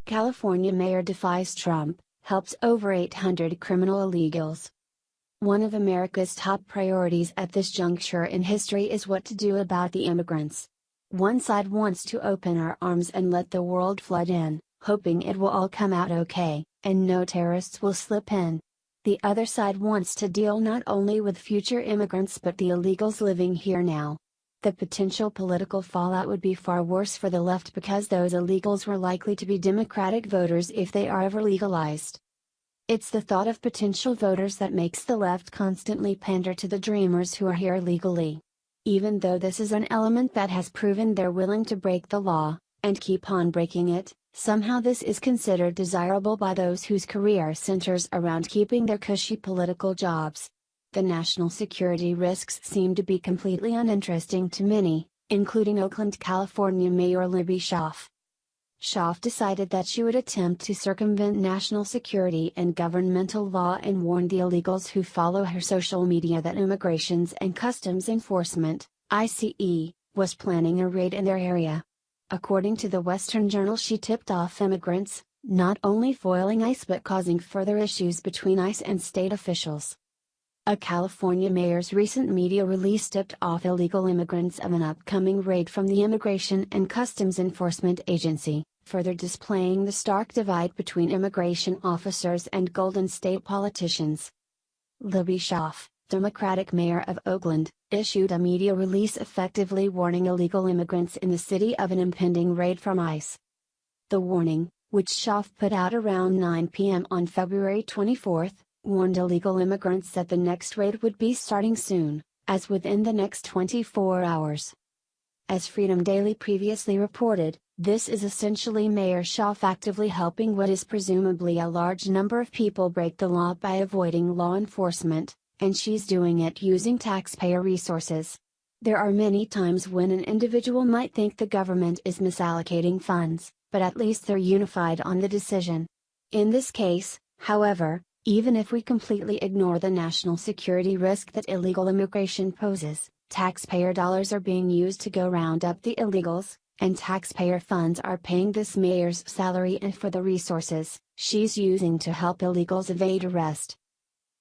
California Mayor defies Trump, helps over 800 criminal illegals. One of America's top priorities at this juncture in history is what to do about the immigrants. One side wants to open our arms and let the world flood in, hoping it will all come out okay, and no terrorists will slip in. The other side wants to deal not only with future immigrants but the illegals living here now. The potential political fallout would be far worse for the left because those illegals were likely to be Democratic voters if they are ever legalized. It's the thought of potential voters that makes the left constantly pander to the dreamers who are here legally. Even though this is an element that has proven they're willing to break the law, and keep on breaking it, somehow this is considered desirable by those whose career centers around keeping their cushy political jobs. The national security risks seem to be completely uninteresting to many, including Oakland, California Mayor Libby Schaaf. Schaaf decided that she would attempt to circumvent national security and governmental law and warned the illegals who follow her social media that Immigrations and Customs Enforcement, ICE, was planning a raid in their area. According to the Western Journal, she tipped off immigrants, not only foiling ICE but causing further issues between ICE and state officials. A California mayor's recent media release tipped off illegal immigrants of an upcoming raid from the Immigration and Customs Enforcement Agency, further displaying the stark divide between immigration officers and Golden State politicians. Libby Schaaf, Democratic mayor of Oakland, issued a media release effectively warning illegal immigrants in the city of an impending raid from ICE. The warning, which Schaaf put out around 9 p.m. on February 24, warned illegal immigrants that the next raid would be starting soon, as within the next 24 hours. As Freedom Daily previously reported, this is essentially Mayor Schaaf actively helping what is presumably a large number of people break the law by avoiding law enforcement, and she's doing it using taxpayer resources. There are many times when an individual might think the government is misallocating funds, but at least they're unified on the decision. In this case, however, even if we completely ignore the national security risk that illegal immigration poses, taxpayer dollars are being used to go round up the illegals, and taxpayer funds are paying this mayor's salary and for the resources she's using to help illegals evade arrest.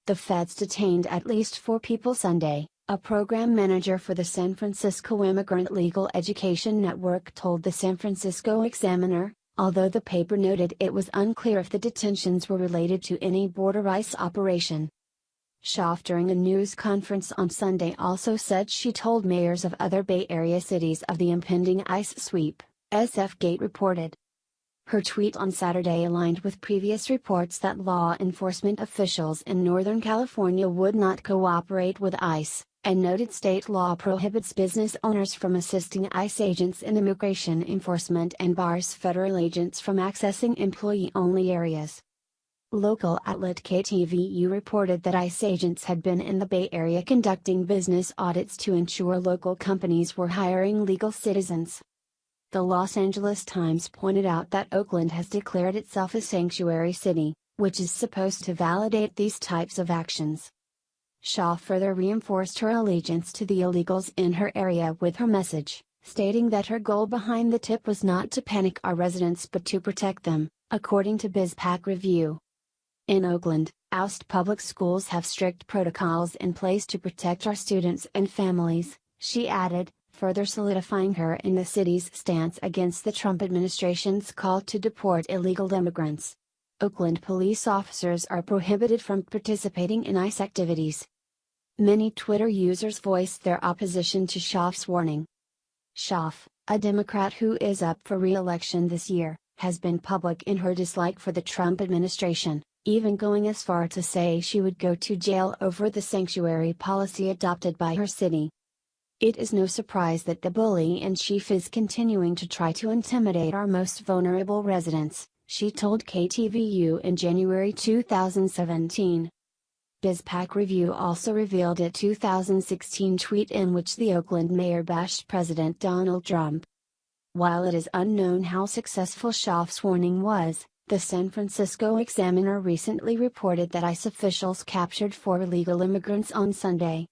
The feds detained at least 4 people Sunday, a program manager for the San Francisco Immigrant Legal Education Network told the San Francisco Examiner, although the paper noted it was unclear if the detentions were related to any border ICE operation. Schaaf during a news conference on Sunday also said she told mayors of other Bay Area cities of the impending ICE sweep, SF-Gate reported. Her tweet on Saturday aligned with previous reports that law enforcement officials in Northern California would not cooperate with ICE, and noted state law prohibits business owners from assisting ICE agents in immigration enforcement and bars federal agents from accessing employee-only areas. Local outlet KTVU reported that ICE agents had been in the Bay Area conducting business audits to ensure local companies were hiring legal citizens. The Los Angeles Times pointed out that Oakland has declared itself a sanctuary city, which is supposed to validate these types of actions. Schaaf further reinforced her allegiance to the illegals in her area with her message, stating that her goal behind the tip was not to panic our residents but to protect them, according to BizPac Review. In Oakland, oust public schools have strict protocols in place to protect our students and families, she added, further solidifying her in the city's stance against the Trump administration's call to deport illegal immigrants. Oakland police officers are prohibited from participating in ICE activities. Many Twitter users voiced their opposition to Schaaf's warning. Schaaf, a Democrat who is up for re-election this year, has been public in her dislike for the Trump administration, even going as far to say she would go to jail over the sanctuary policy adopted by her city. It is no surprise that the bully-in-chief is continuing to try to intimidate our most vulnerable residents, she told KTVU in January 2017. BizPac Review also revealed a 2016 tweet in which the Oakland mayor bashed President Donald Trump. While it is unknown how successful Schaaf's warning was, the San Francisco Examiner recently reported that ICE officials captured 4 illegal immigrants on Sunday.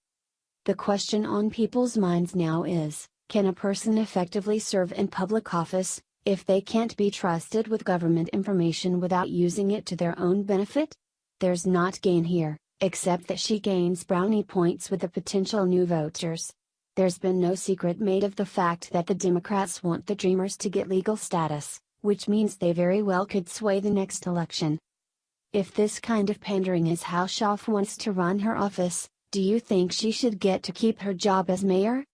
The question on people's minds now is, can a person effectively serve in public office, If they can't be trusted with government information without using it to their own benefit? There's not gain here, except that she gains brownie points with the potential new voters. There's been no secret made of the fact that the Democrats want the Dreamers to get legal status, which means they very well could sway the next election. If this kind of pandering is how Schaaf wants to run her office, do you think she should get to keep her job as mayor?